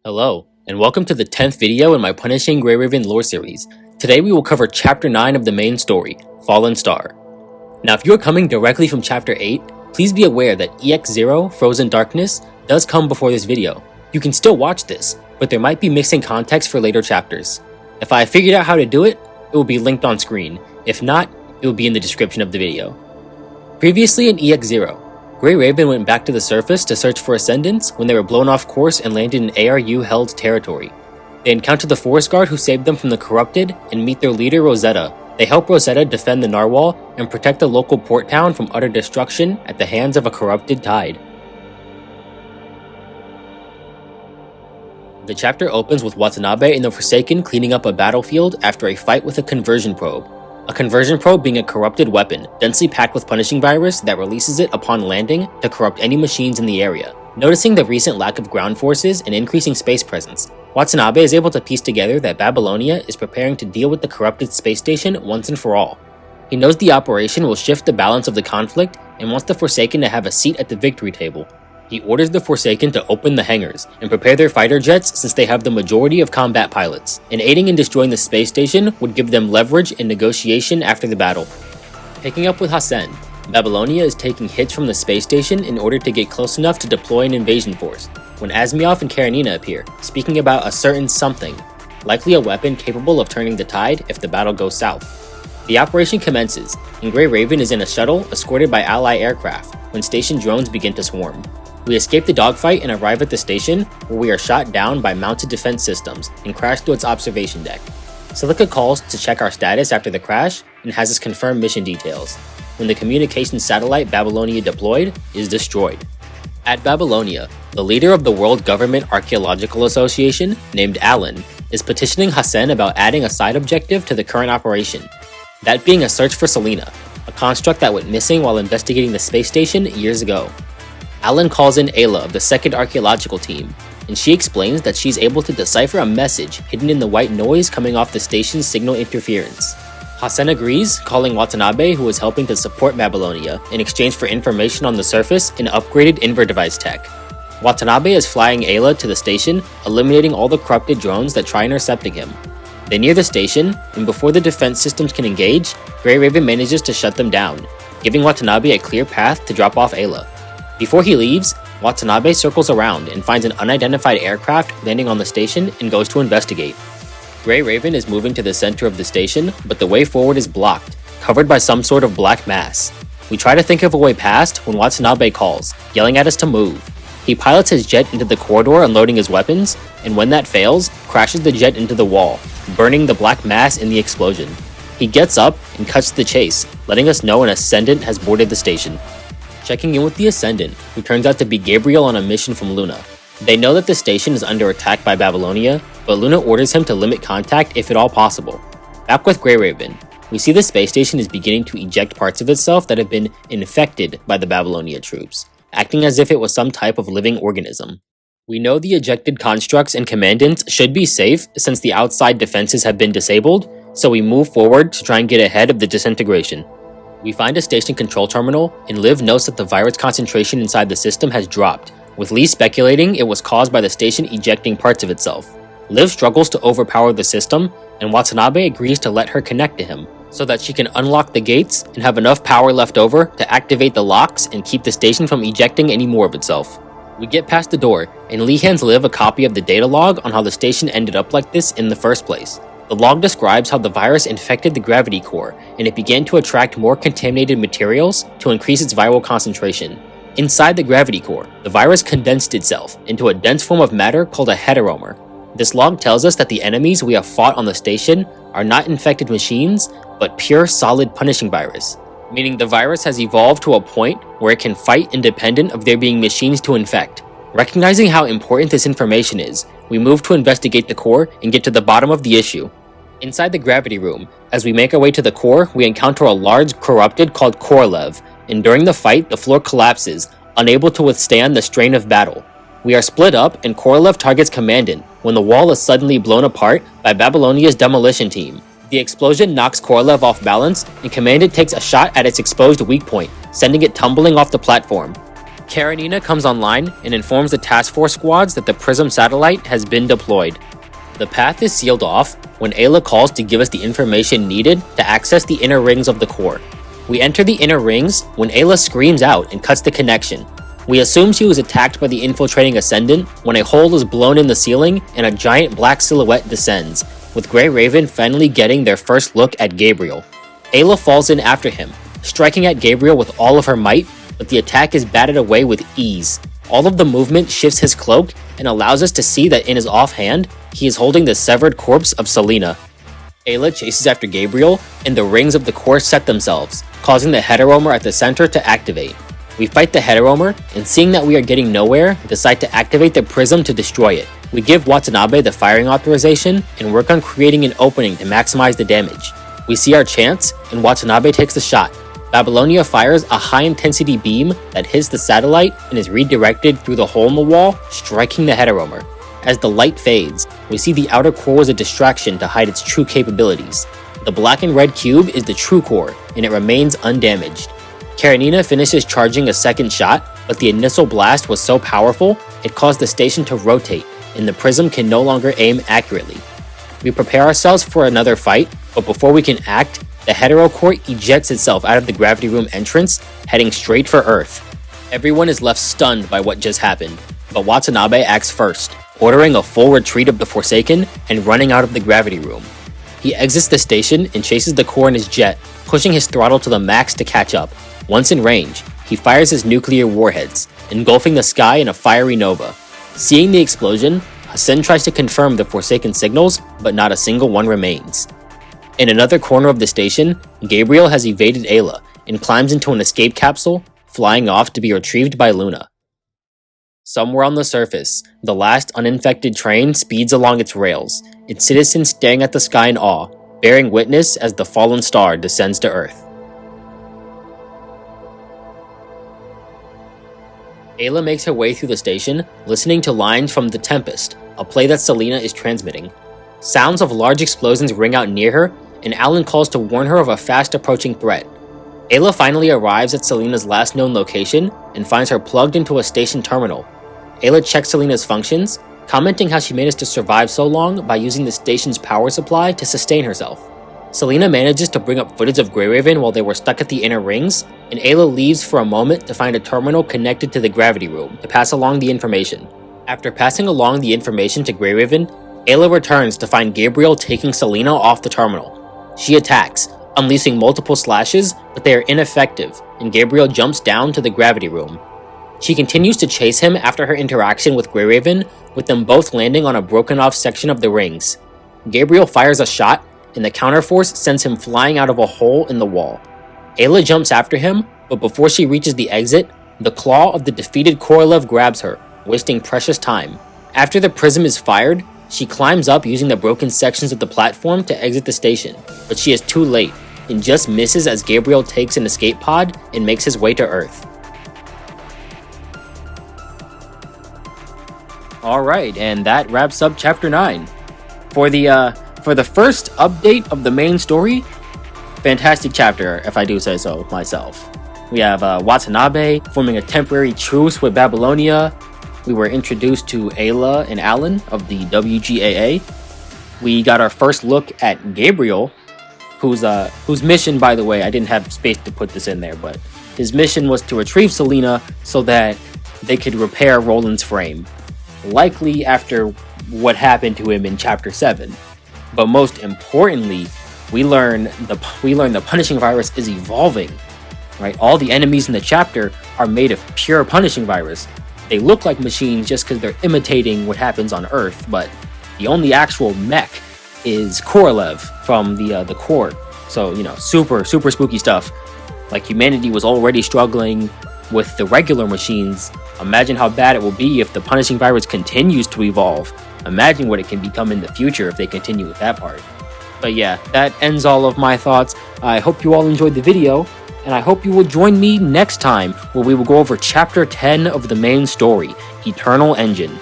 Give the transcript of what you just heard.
Hello, and welcome to the 10th video in my Punishing Grey Raven lore series. Today we will cover Chapter 9 of the main story, Fallen Star. Now if you are coming directly from Chapter 8, please be aware that EX0, Frozen Darkness, does come before this video. You can still watch this, but there might be missing context for later chapters. If I figured out how to do it, it will be linked on screen. If not, it will be in the description of the video. Previously in EX0, Grey Raven went back to the surface to search for Ascendants when they were blown off course and landed in ARU-held territory. They encounter the Forest Guard who saved them from the Corrupted and meet their leader Rosetta. They help Rosetta defend the Narwhal and protect the local port town from utter destruction at the hands of a corrupted tide. The chapter opens with Watanabe and the Forsaken cleaning up a battlefield after a fight with a conversion probe. A conversion probe being a corrupted weapon, densely packed with punishing virus that releases it upon landing to corrupt any machines in the area. Noticing the recent lack of ground forces and increasing space presence, Watanabe is able to piece together that Babylonia is preparing to deal with the corrupted space station once and for all. He knows the operation will shift the balance of the conflict and wants the Forsaken to have a seat at the victory table. He orders the Forsaken to open the hangars and prepare their fighter jets since they have the majority of combat pilots, and aiding in destroying the space station would give them leverage in negotiation after the battle. Picking up with Hassen, Babylonia is taking hits from the space station in order to get close enough to deploy an invasion force, when Asmioth and Karenina appear, speaking about a certain something, likely a weapon capable of turning the tide if the battle goes south. The operation commences, and Grey Raven is in a shuttle escorted by ally aircraft when station drones begin to swarm. We escape the dogfight and arrive at the station, where we are shot down by mounted defense systems and crash to its observation deck. Celica calls to check our status after the crash and has us confirm mission details, when the communications satellite Babylonia deployed is destroyed. At Babylonia, the leader of the World Government Archaeological Association, named Alan, is petitioning Hassen about adding a side objective to the current operation, that being a search for Selena, a construct that went missing while investigating the space station years ago. Alan calls in Ayla of the 2nd Archaeological Team, and she explains that she's able to decipher a message hidden in the white noise coming off the station's signal interference. Hassen agrees, calling Watanabe, who is helping to support Babylonia, in exchange for information on the surface and upgraded Inver device tech. Watanabe is flying Ayla to the station, eliminating all the corrupted drones that try intercepting him. They near the station, and before the defense systems can engage, Grey Raven manages to shut them down, giving Watanabe a clear path to drop off Ayla. Before he leaves, Watanabe circles around and finds an unidentified aircraft landing on the station and goes to investigate. Grey Raven is moving to the center of the station, but the way forward is blocked, covered by some sort of black mass. We try to think of a way past when Watanabe calls, yelling at us to move. He pilots his jet into the corridor unloading his weapons, and when that fails, crashes the jet into the wall, burning the black mass in the explosion. He gets up and cuts to the chase, letting us know an Ascendant has boarded the station. Checking in with the Ascendant, who turns out to be Gabriel on a mission from Luna. They know that the station is under attack by Babylonia, but Luna orders him to limit contact if at all possible. Back with Grey Raven, we see the space station is beginning to eject parts of itself that have been infected by the Babylonia troops, acting as if it was some type of living organism. We know the ejected constructs and commandants should be safe since the outside defenses have been disabled, so we move forward to try and get ahead of the disintegration. We find a station control terminal, and Liv notes that the virus concentration inside the system has dropped, with Lee speculating it was caused by the station ejecting parts of itself. Liv struggles to overpower the system, and Watanabe agrees to let her connect to him, so that she can unlock the gates and have enough power left over to activate the locks and keep the station from ejecting any more of itself. We get past the door, and Lee hands Liv a copy of the data log on how the station ended up like this in the first place. The log describes how the virus infected the gravity core, and it began to attract more contaminated materials to increase its viral concentration. Inside the gravity core, the virus condensed itself into a dense form of matter called a heteromer. This log tells us that the enemies we have fought on the station are not infected machines, but pure solid punishing virus, meaning the virus has evolved to a point where it can fight independent of there being machines to infect. Recognizing how important this information is, we move to investigate the core and get to the bottom of the issue. Inside the gravity room, as we make our way to the core, we encounter a large corrupted called Korolev, and during the fight, the floor collapses, unable to withstand the strain of battle. We are split up, and Korolev targets Commandant, when the wall is suddenly blown apart by Babylonia's demolition team. The explosion knocks Korolev off balance, and Commandant takes a shot at its exposed weak point, sending it tumbling off the platform. Karenina comes online and informs the task force squads that the Prism satellite has been deployed. The path is sealed off when Ayla calls to give us the information needed to access the inner rings of the core. We enter the inner rings when Ayla screams out and cuts the connection. We assume she was attacked by the infiltrating Ascendant when a hole is blown in the ceiling and a giant black silhouette descends, with Grey Raven finally getting their first look at Gabriel. Ayla falls in after him, striking at Gabriel with all of her might, but the attack is batted away with ease. All of the movement shifts his cloak and allows us to see that in his offhand, he is holding the severed corpse of Selena. Ayla chases after Gabriel, and the rings of the core set themselves, causing the Heteromer at the center to activate. We fight the Heteromer, and seeing that we are getting nowhere, decide to activate the Prism to destroy it. We give Watanabe the firing authorization, and work on creating an opening to maximize the damage. We see our chance, and Watanabe takes the shot. Babylonia fires a high-intensity beam that hits the satellite and is redirected through the hole in the wall, striking the Heteromer. As the light fades, we see the outer core was a distraction to hide its true capabilities. The black and red cube is the true core, and it remains undamaged. Karenina finishes charging a second shot, but the initial blast was so powerful, it caused the station to rotate, and the Prism can no longer aim accurately. We prepare ourselves for another fight, but before we can act, the Hetero Core ejects itself out of the gravity room entrance, heading straight for Earth. Everyone is left stunned by what just happened, but Watanabe acts first, ordering a full retreat of the Forsaken and running out of the gravity room. He exits the station and chases the core in his jet, pushing his throttle to the max to catch up. Once in range, he fires his nuclear warheads, engulfing the sky in a fiery nova. Seeing the explosion, Hassan tries to confirm the Forsaken signals, but not a single one remains. In another corner of the station, Gabriel has evaded Ayla and climbs into an escape capsule, flying off to be retrieved by Luna. Somewhere on the surface, the last uninfected train speeds along its rails, its citizens staring at the sky in awe, bearing witness as the fallen star descends to Earth. Ayla makes her way through the station, listening to lines from The Tempest, a play that Selena is transmitting. Sounds of large explosions ring out near her, and Alan calls to warn her of a fast-approaching threat. Ayla finally arrives at Selena's last known location and finds her plugged into a station terminal. Ayla checks Selena's functions, commenting how she managed to survive so long by using the station's power supply to sustain herself. Selena manages to bring up footage of Grey Raven while they were stuck at the inner rings, and Ayla leaves for a moment to find a terminal connected to the gravity room to pass along the information. After passing along the information to Grey Raven, Ayla returns to find Gabriel taking Selena off the terminal. She attacks, unleashing multiple slashes, but they are ineffective, and Gabriel jumps down to the gravity room. She continues to chase him after her interaction with Grey Raven, with them both landing on a broken off section of the rings. Gabriel fires a shot, and the counterforce sends him flying out of a hole in the wall. Ayla jumps after him, but before she reaches the exit, the claw of the defeated Korolev grabs her, wasting precious time. After the prism is fired, she climbs up using the broken sections of the platform to exit the station, but she is too late, and just misses as Gabriel takes an escape pod and makes his way to Earth. Alright, and that wraps up Chapter 9. For the first update of the main story, fantastic chapter, if I do say so myself. We have Watanabe forming a temporary truce with Babylonia. We were introduced to Ayla and Alan of the WGAA. We got our first look at Gabriel, whose mission, by the way, I didn't have space to put this in there, but his mission was to retrieve Selena so that they could repair Roland's frame, likely after what happened to him in Chapter 7. But most importantly, we learn the punishing virus is evolving. Right? All the enemies in the chapter are made of pure punishing virus. They look like machines just because they're imitating what happens on Earth, but the only actual mech is Korolev from the core. So, super spooky stuff. Like, humanity was already struggling with the regular machines. Imagine how bad it will be if the punishing virus continues to evolve. Imagine what it can become in the future if they continue with that part. But yeah, that ends all of my thoughts. I hope you all enjoyed the video, and I hope you will join me next time where we will go over Chapter 10 of the main story, Eternal Engine.